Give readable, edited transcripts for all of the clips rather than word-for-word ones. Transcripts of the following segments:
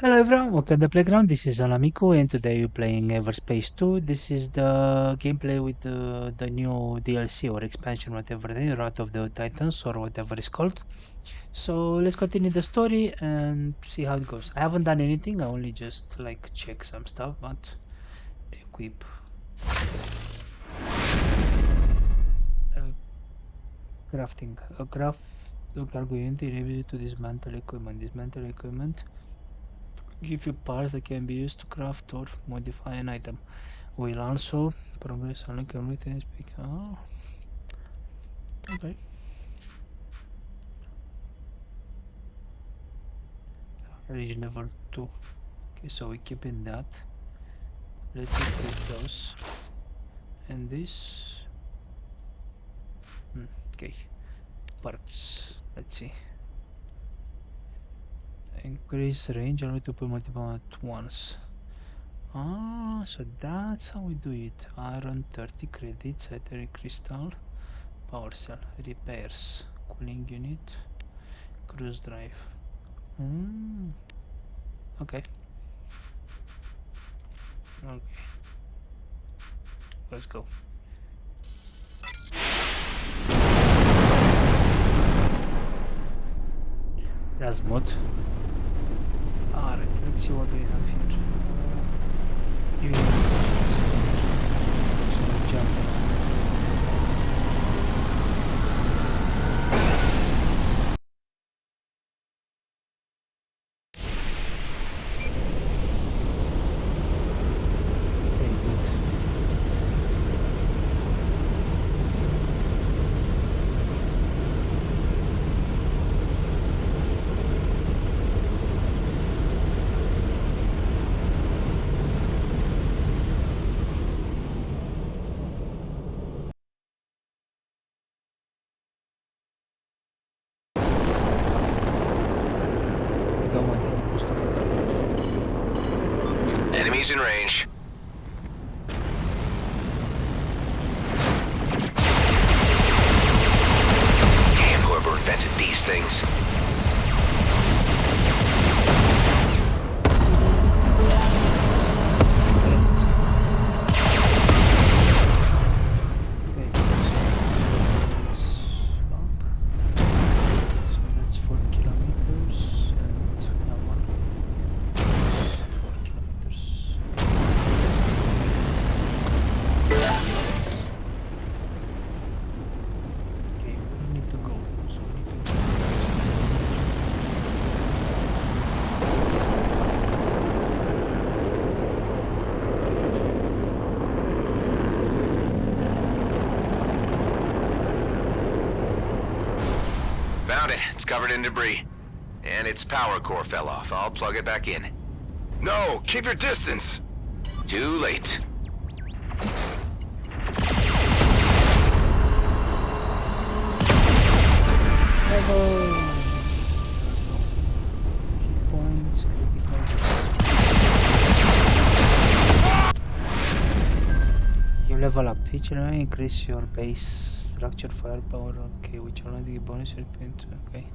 Hello everyone, welcome to the playground. This is Anamiku and today we're playing EverSpace 2. This is the gameplay with the new DLC or expansion, whatever it is, Wrath of the Titans or whatever it's called. So let's continue the story and see how it goes. I haven't done anything, I only just like check some stuff, but equip. Crafting. A craft the cargo unit enables you to dismantle equipment. Dismantle equipment. Give you parts that can be used to craft or modify an item. Will also progress on everything. Oh, okay. Reach level 2. Okay, so we keep in that. Let's equip those. And this. Okay. Perks. Let's see. Increase range only to put multiple at once. Ah, so that's how we do it. Iron 30 credits, ether crystal, power cell, repairs, cooling unit, cruise drive. Okay. Okay. Let's go. That's mod. Alright, let's see what we have here. You so jump. Okay, good. Enemies in range. Damn, whoever invented these things. Found it. It's covered in debris. And its power core fell off. I'll plug it back in. No! Keep your distance! Too late. Points, you level up feature, increase your base structure firepower. Okay, which one the bonus repent? Okay,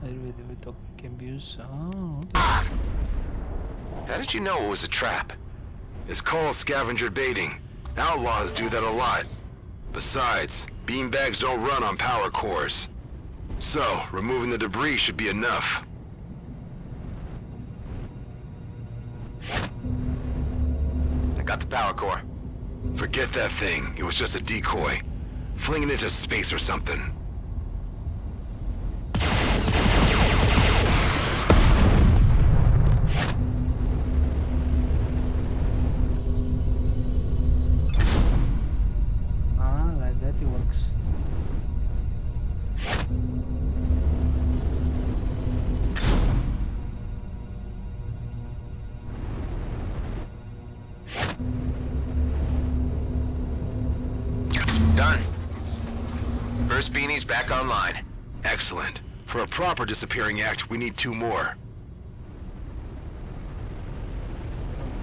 the can be used. Oh, okay. How did you know it was a trap? It's called scavenger baiting. Outlaws do that a lot. Besides, beanbags don't run on power cores. So, removing the debris should be enough. I got the power core. Forget that thing. It was just a decoy. Fling it into space or something. Like that it works. Done. First beanie's back online. Excellent. For a proper disappearing act, we need 2 more.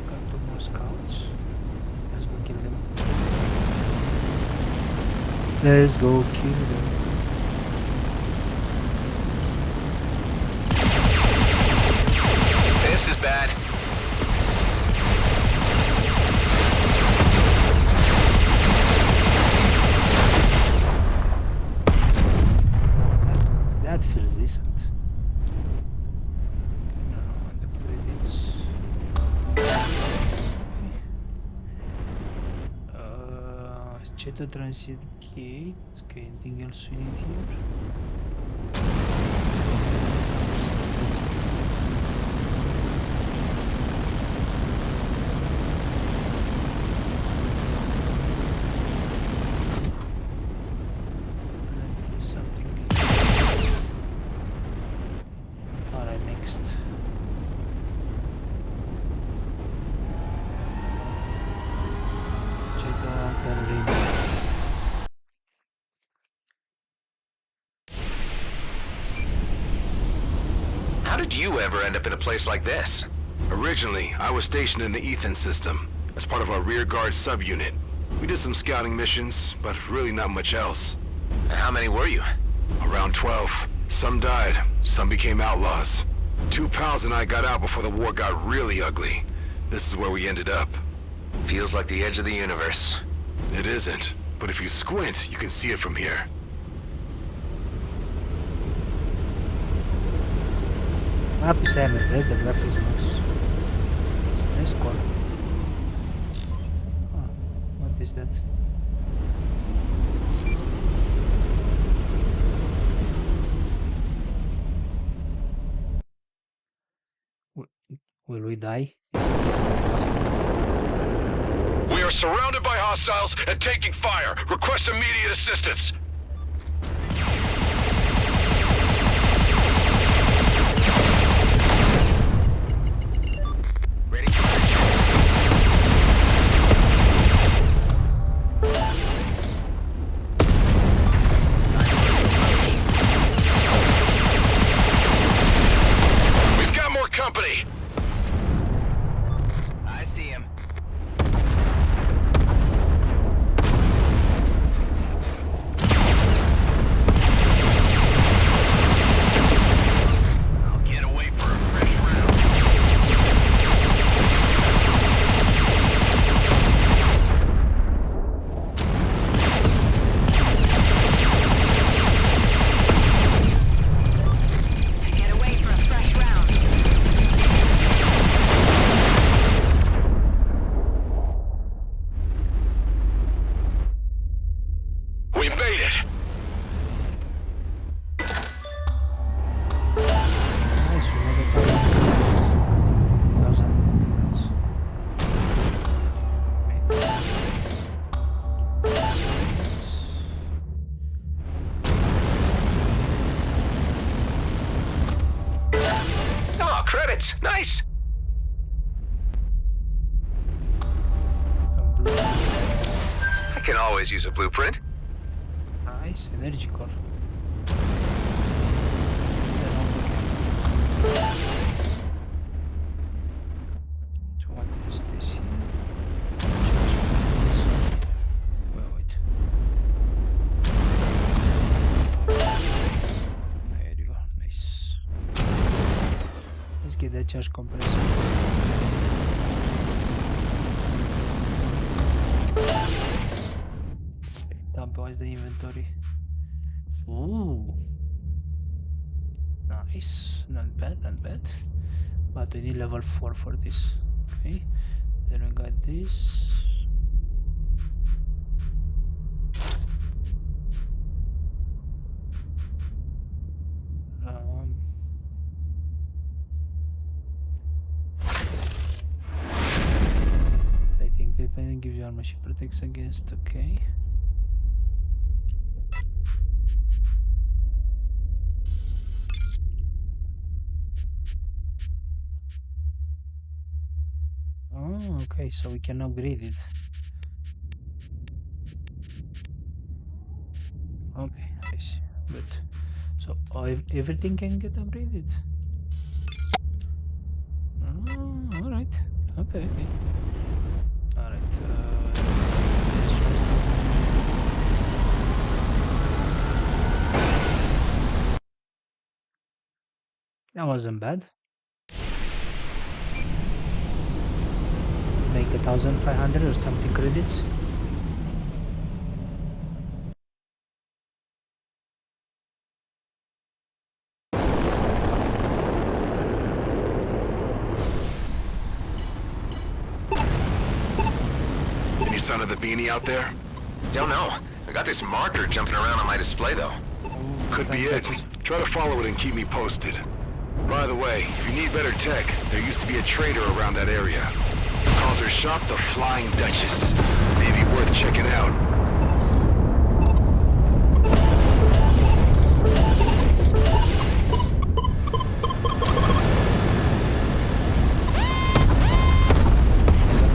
Got 2 more scouts. Let's go kill them. Let's go kill them. This is bad. Cheto Transit Gate. Okay, anything else we need here? Something. Alright, next. Cheto Terreno. How did you ever end up in a place like this? Originally, I was stationed in the Ethan system as part of our rearguard subunit. We did some scouting missions, but really not much else. How many were you? Around 12. Some died, some became outlaws. 2 pals and I got out before the war got really ugly. This is where we ended up. Feels like the edge of the universe. It isn't, but if you squint, you can see it from here. Map is there's the graphics looks. Stress core. Oh, what is that? Will we die? We are surrounded by hostiles and taking fire. Request immediate assistance. Ready? We've got more company. I see him. I'll get away for a fresh round. Get away for a fresh round. We made it. Nice, we have a 1,000 credits. Oh, credits. Nice. Some blue. I can always use a blueprint. Nice, energy core. So what is this here? Wait. There you go, nice. Let's get that charge compressor. Dump the inventory. Ooh. Nice. Not bad, not bad. But we need level 4 for this. Okay. Then we got this. I think if I didn't give you armor, she protects against. Okay. Oh, okay, so we can upgrade it. Okay, I see. Good. So everything can get upgraded. Oh, all right. Okay, okay. All right. That wasn't bad. Make 1,500 or something credits. Any sign of the beanie out there? Don't know. I got this marker jumping around on my display, though. Could be it. Try to follow it and keep me posted. By the way, if you need better tech, there used to be a trader around that area. Calls her shop the Flying Duchess. Maybe worth checking out.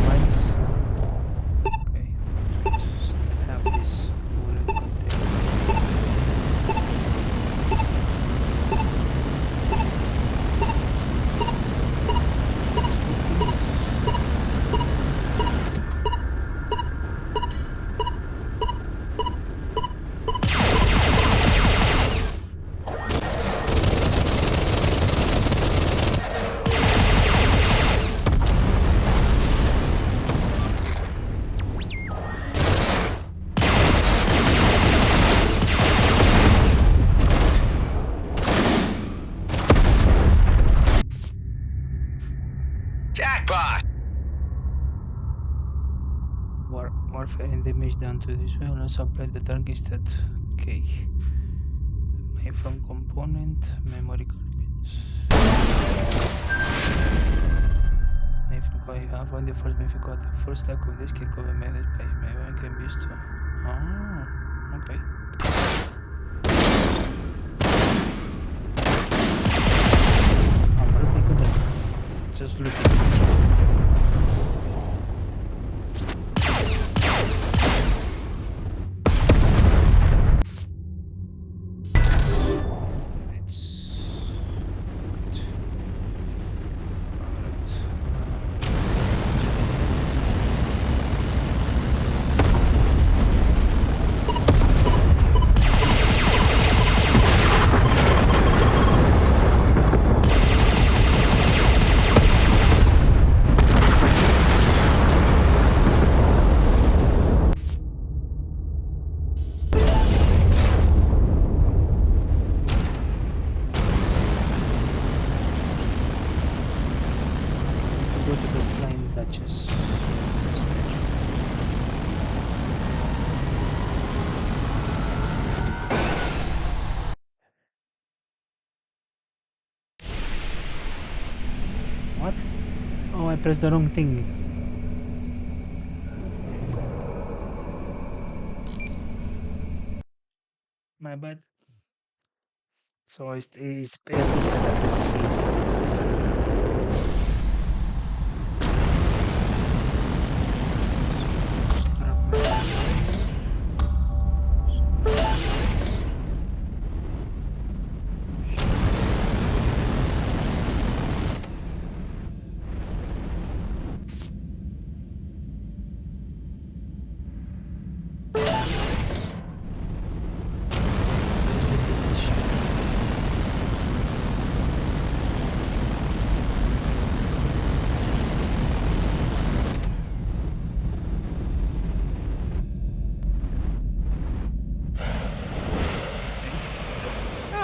Mines. Okay. Still have this bullet container. Jackpot! Warfare and damage done to this way will also apply the target instead. Okay. Made from component, memory bits. Made from I have found the first if you got the first stack of this can cover made this page. Maybe I can be used to. Oh, okay. I'm pretty good at just looking. Go to the Flying Duchess. What? Oh, I pressed the wrong thing. My bad. So it's better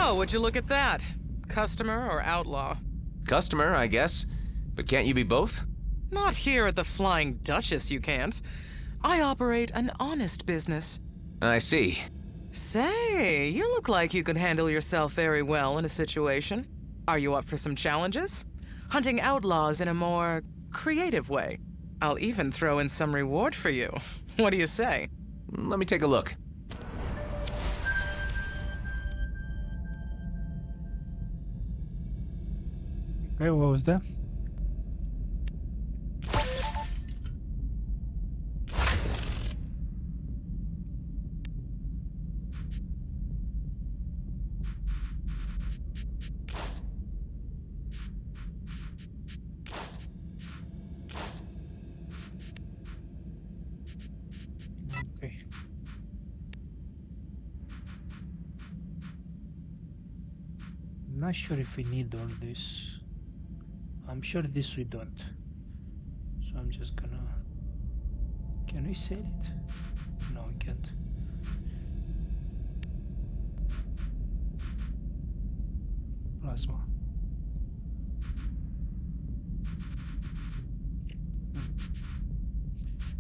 Oh, would you look at that? Customer or outlaw? Customer, I guess. But can't you be both? Not here at the Flying Duchess, you can't. I operate an honest business. I see. Say, you look like you could handle yourself very well in a situation. Are you up for some challenges? Hunting outlaws in a more creative way. I'll even throw in some reward for you. What do you say? Let me take a look. Okay, what was that? Okay. I'm not sure if we need all this. I'm sure this we don't. So I'm just gonna... Can we sell it? No, we can't. Plasma.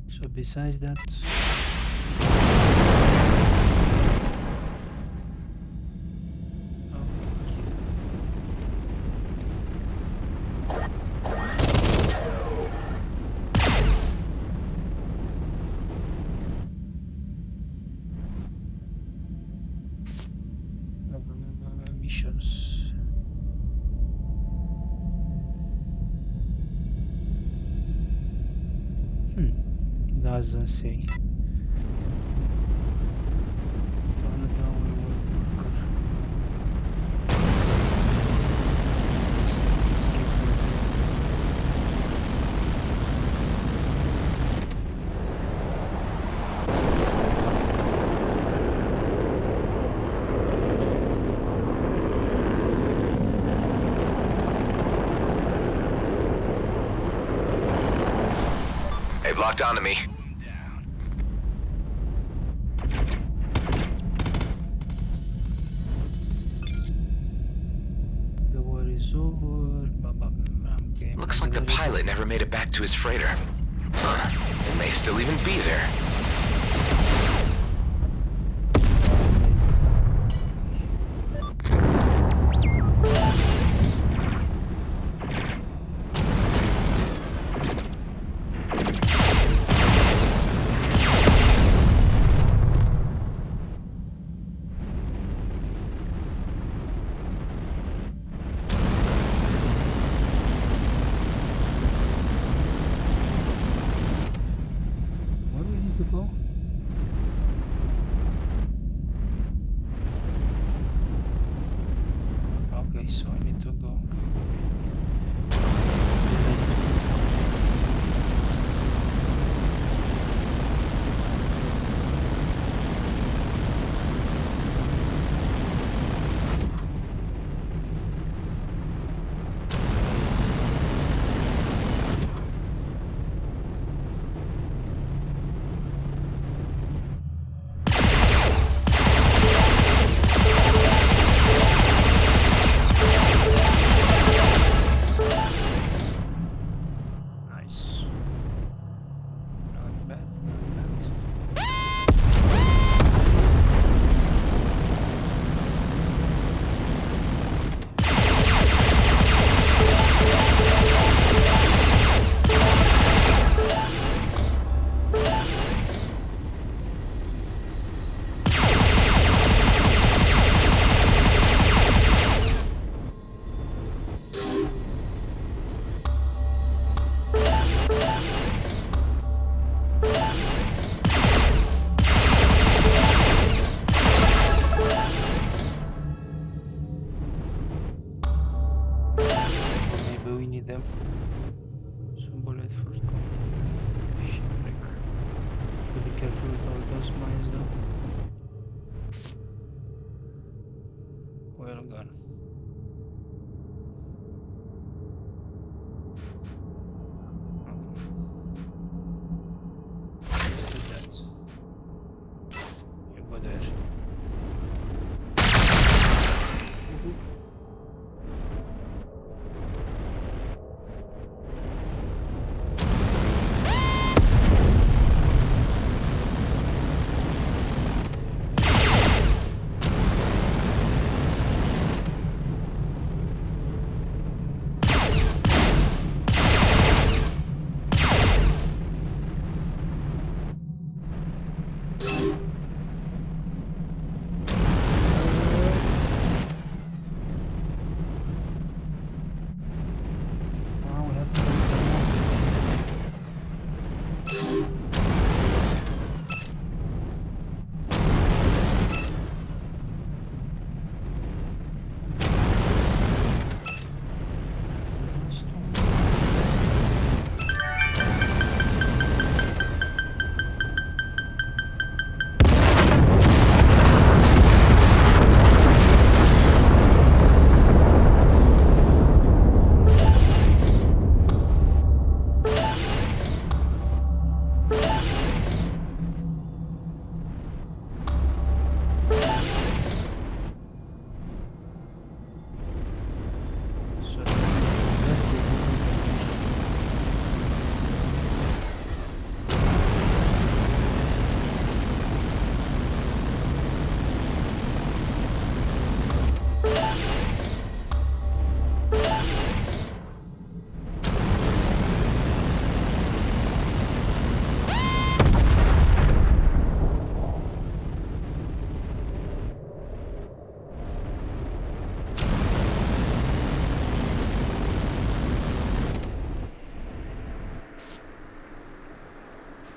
So besides that... Doesn't say. They've locked onto me. The war is over. Okay, Looks like the pilot never made it back to his freighter. Huh. It may still even be there. Where do we need to go? Okay, so I need to go. Nice. Not bad, not bad. Maybe we need them. Some bullet first contact. Shipwreck. Have to be careful with all those mines though. Well gone. Look at that. You go there.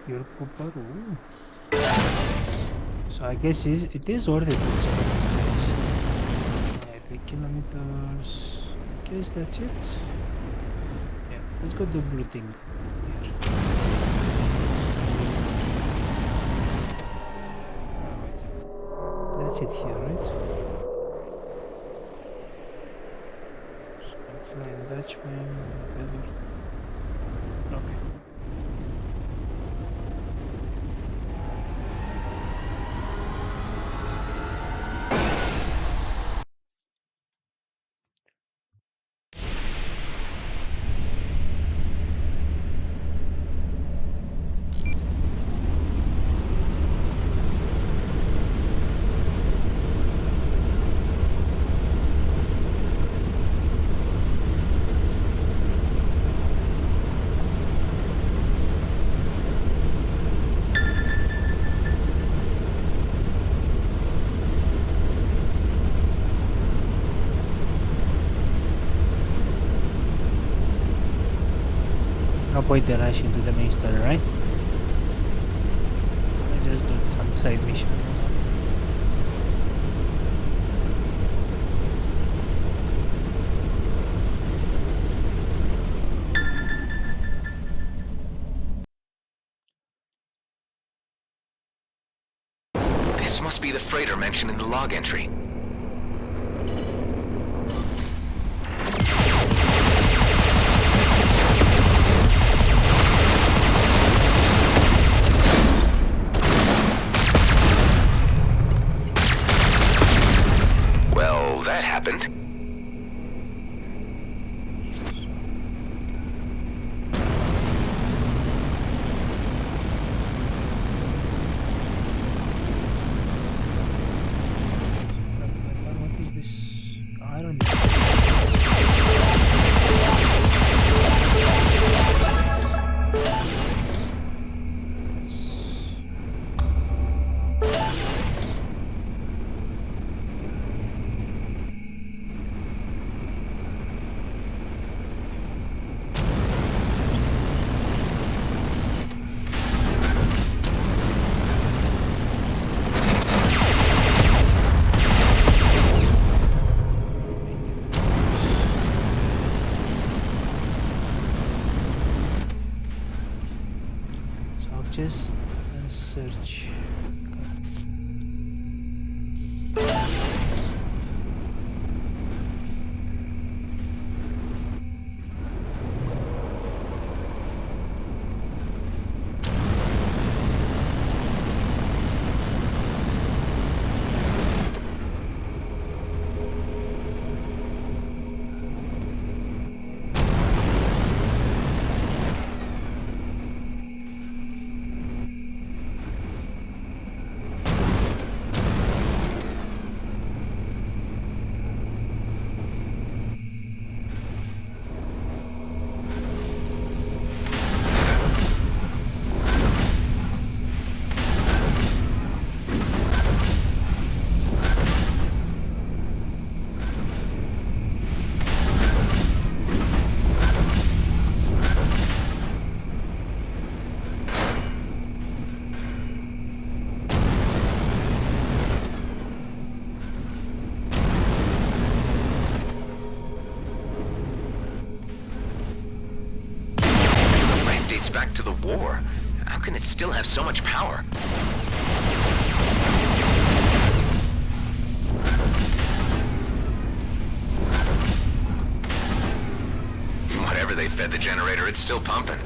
Fuel cooper. Ooh. So I guess it is worth it to explore this stage. 3 kilometers. I guess that's it. Yeah, let's go do blue thing here. Wait. That's it here, right? So Flying Dutchman, whatever. Okay. No point in rushing to the main story, right? So I just do some side mission. This must be the freighter mentioned in the log entry. Well, that happened. What is this? I don't know. So I'll just search. Dates back to the war. How can it still have so much power? Whatever they fed the generator, it's still pumping.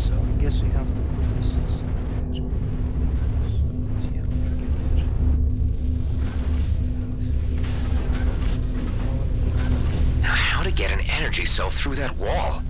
so I guess we have to put this inside there. So let's see how we get there. Now, how to get an energy cell through that wall?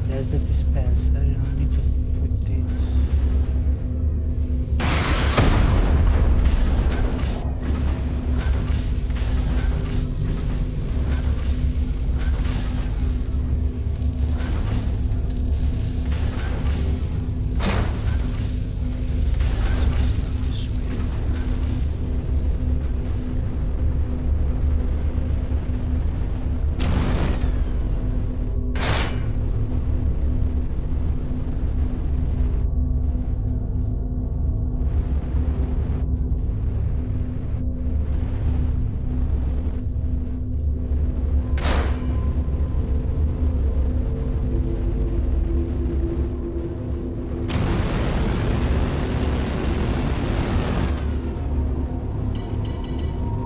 There's the dispenser, you don't need to put it. This way.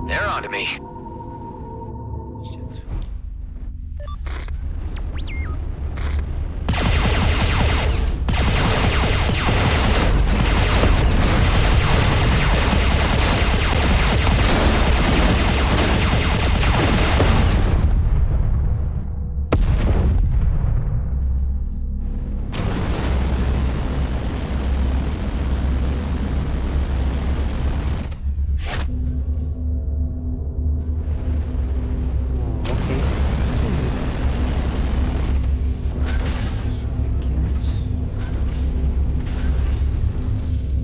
They're onto me. Shit. Oh, okay. This is so I can't.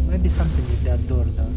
Maybe something with that door though.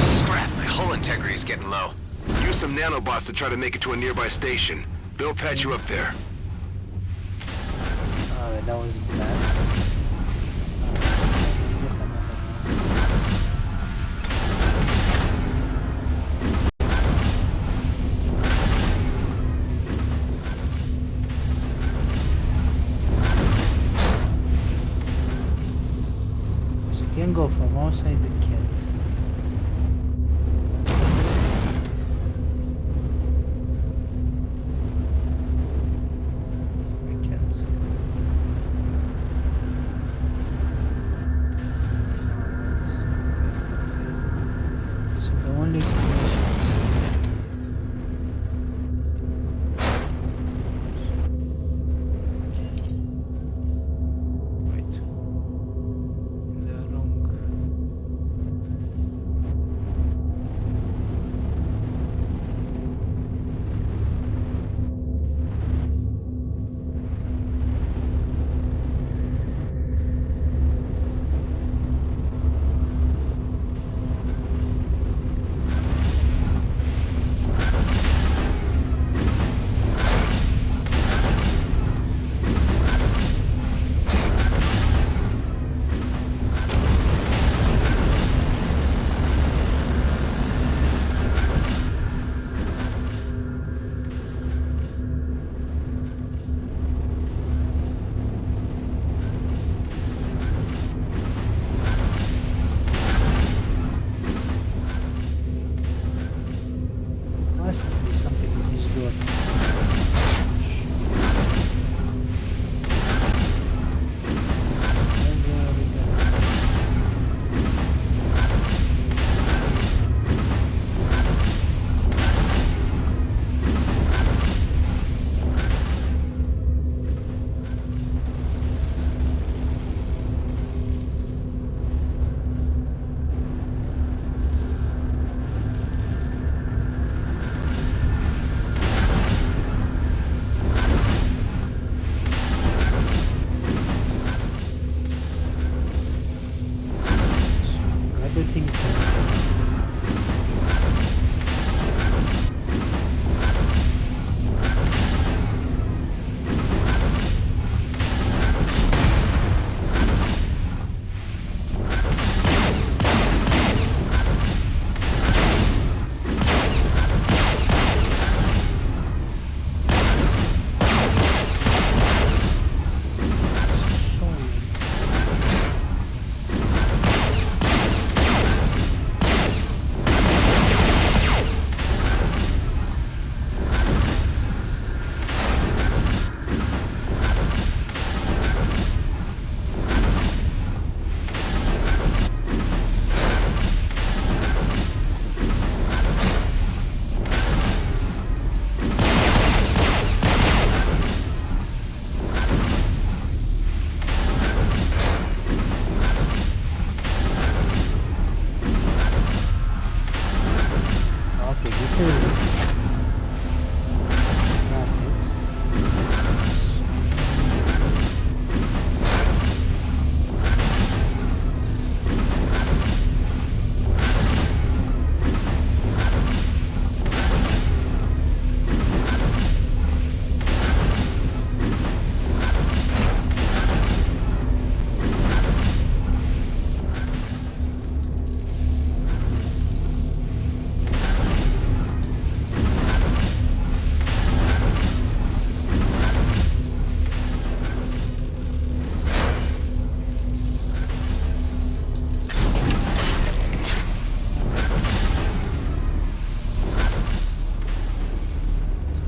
Scrap, my hull integrity's getting low. Use some nanobots to try to make it to a nearby station. They'll patch you up there. Alright, that was bad. Let's get another one. So you can go from outside the kit. We can't. Alright, okay. So the only explanation is wait. In the wrong. is rapid.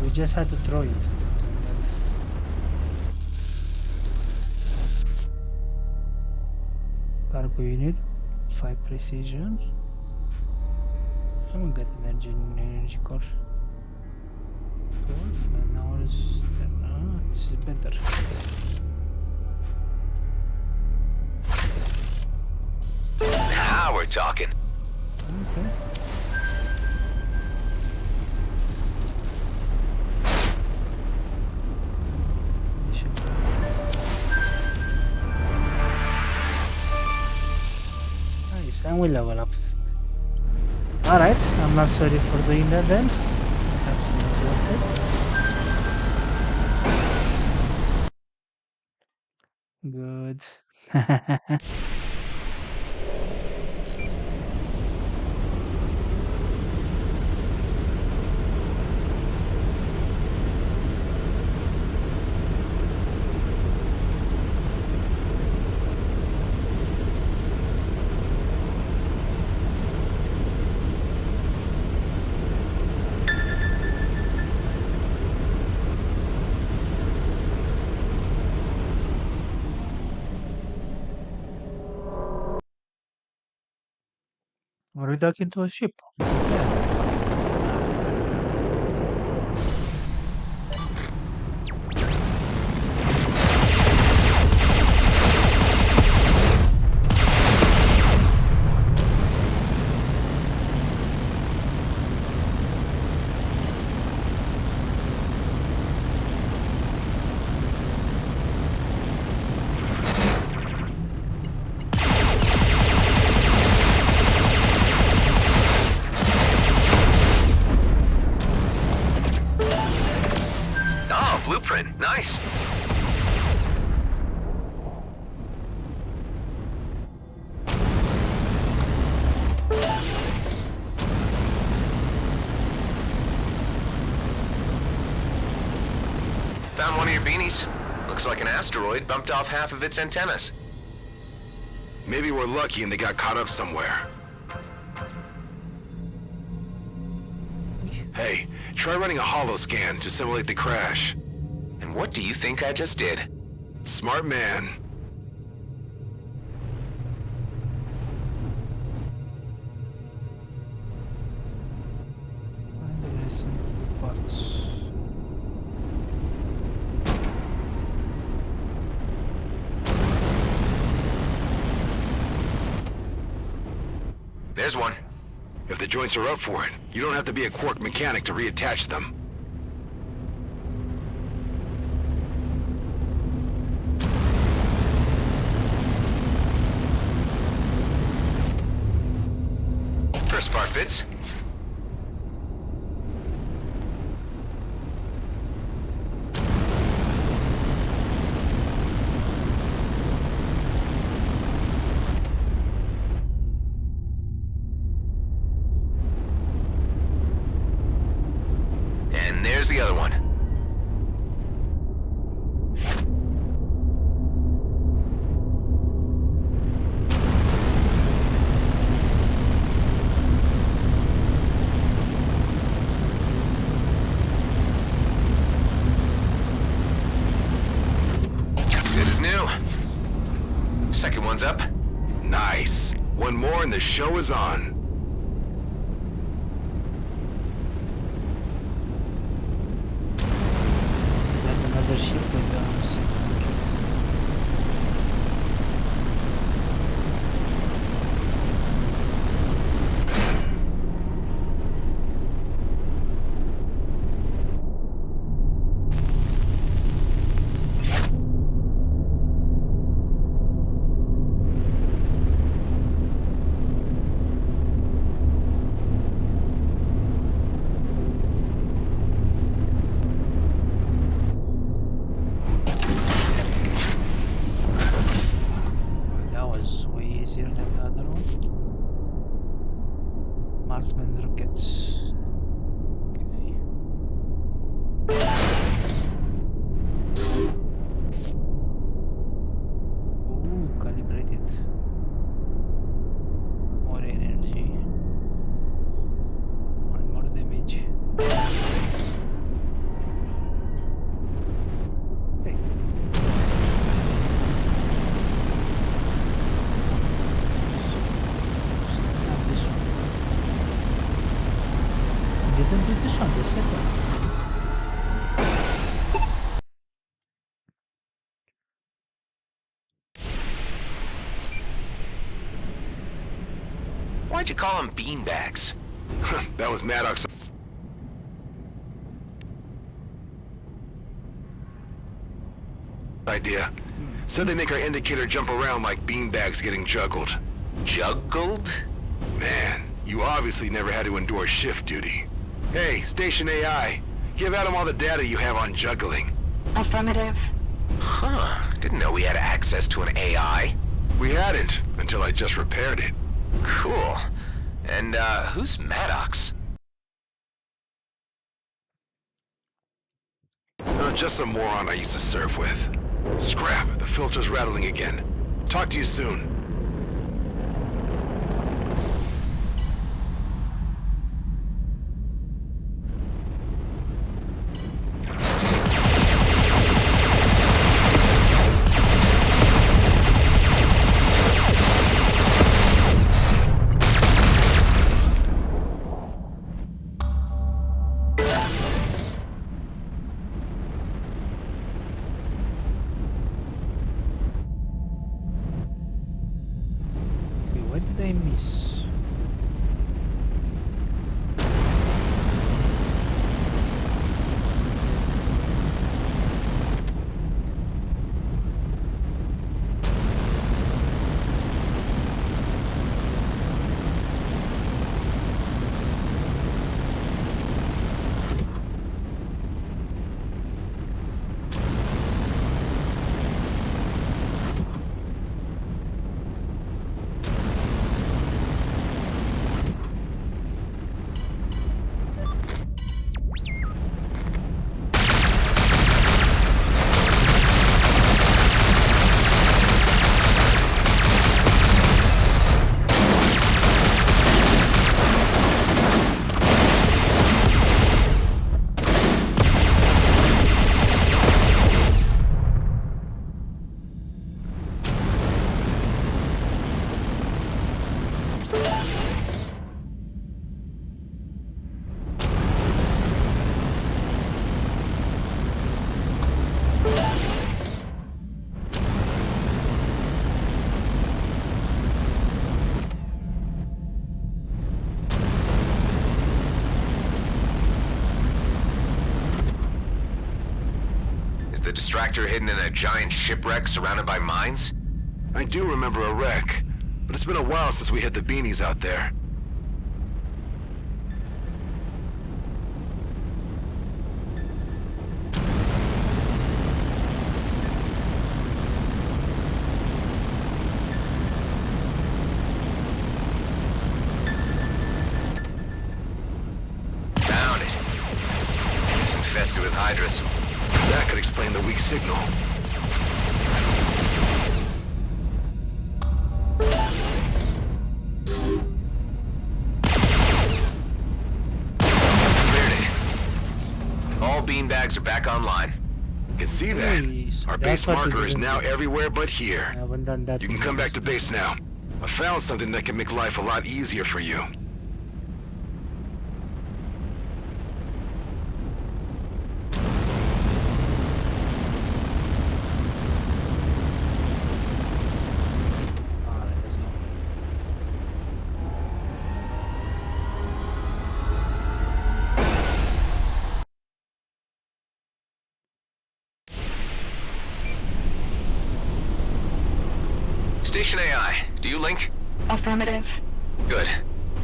We just had to throw it. Cargo unit, 5 precision. And we got energy core. 12 and ours. This is better. Now we're talking. Okay. Mission nice, and we level up. Alright, I'm not sorry for doing that then. That's not worth it. Good. Are we talking to a ship? Yeah. Oh, blueprint. Nice. Found one of your beanies. Looks like an asteroid bumped off half of its antennas. Maybe we're lucky and they got caught up somewhere. Hey, try running a holo scan to simulate the crash. And what do you think I just did? Smart man. And there is some parts. There's one. If the joints are up for it, you don't have to be a Quark mechanic to reattach them. First part fits. And there's the other one. Good as new. Second one's up. Nice. One more and the show is on. Got another ship with targets. Okay. Ooh, calibrated. More energy. And more damage. Okay. Start this one. Didn't do this one, the second. Why'd you call them beanbags? That was Maddox. Idea. Said they make our indicator jump around like beanbags getting juggled. Juggled? Man, you obviously never had to endure shift duty. Hey, Station AI, give Adam all the data you have on juggling. Affirmative. Huh. Didn't know we had access to an AI. We hadn't, until I just repaired it. Cool. And, who's Maddox? Just some moron I used to surf with. Scrap, the filter's rattling again. Talk to you soon. Okay, what did I miss? Is the distractor hidden in a giant shipwreck surrounded by mines? I do remember a wreck, but it's been a while since we hit the beanies out there. Found it. It's infested with hydras. That could explain the weak signal. Cleared it. All beanbags are back online. You can see that. Hey, so Our that's base what we marker is didn't now do. everywhere but I here. haven't done that. You can in come back to years. base now. I found something that can make life a lot easier for you. Alright, let's go. Station AI, do you link? Affirmative. Good.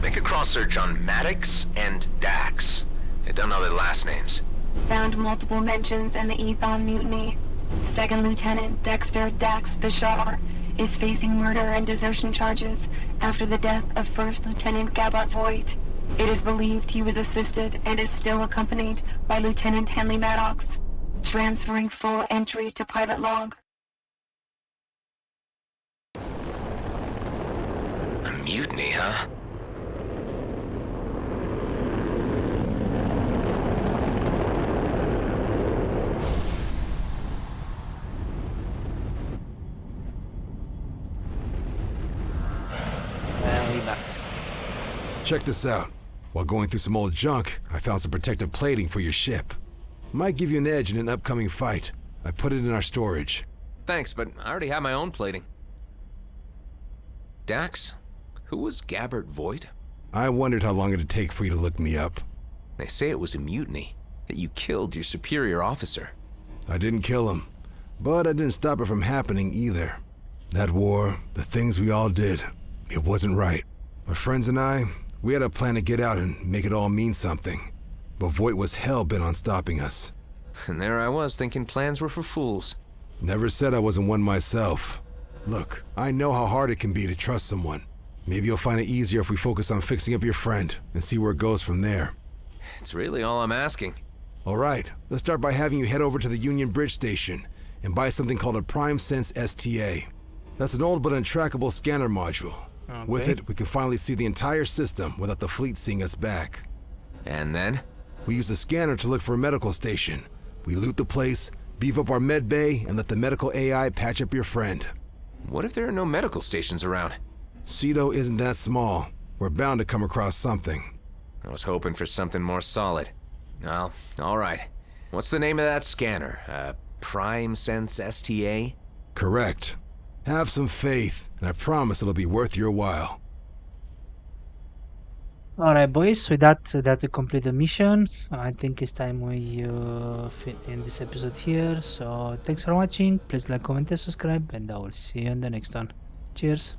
Make a cross search on Maddox and Dax. I don't know their last names. Found multiple mentions in the Ethon mutiny. Second Lieutenant Dexter Dax Bashar is facing murder and desertion charges after the death of First Lieutenant Gabot Voigt. It is believed he was assisted and is still accompanied by Lieutenant Henley Maddox. Transferring full entry to pilot log. A mutiny, huh? We back. Check this out. While going through some old junk, I found some protective plating for your ship. Might give you an edge in an upcoming fight. I put it in our storage. Thanks, but I already have my own plating. Dax? Who was Gabbert Voigt? I wondered how long it'd take for you to look me up. They say it was a mutiny, that you killed your superior officer. I didn't kill him, but I didn't stop it from happening either. That war, the things we all did, it wasn't right. My friends and I, we had a plan to get out and make it all mean something. But Voigt was hell-bent on stopping us. And there I was thinking plans were for fools. Never said I wasn't one myself. Look, I know how hard it can be to trust someone. Maybe you'll find it easier if we focus on fixing up your friend and see where it goes from there. It's really all I'm asking. All right, let's start by having you head over to the Union Bridge Station and buy something called a Prime Sense STA. That's an old but untrackable scanner module. Okay. With it, we can finally see the entire system without the fleet seeing us back. And then? We use the scanner to look for a medical station. We loot the place, beef up our med bay, and let the medical AI patch up your friend. What if there are no medical stations around? Cedo isn't that small. We're bound to come across something. I was hoping for something more solid. Well, all right. What's the name of that scanner? Prime Sense STA? Correct. Have some faith, and I promise it'll be worth your while. Alright, boys, with that we complete the mission. I think it's time we end this episode here. So thanks for watching. Please like, comment, and subscribe, and I will see you in the next one. Cheers.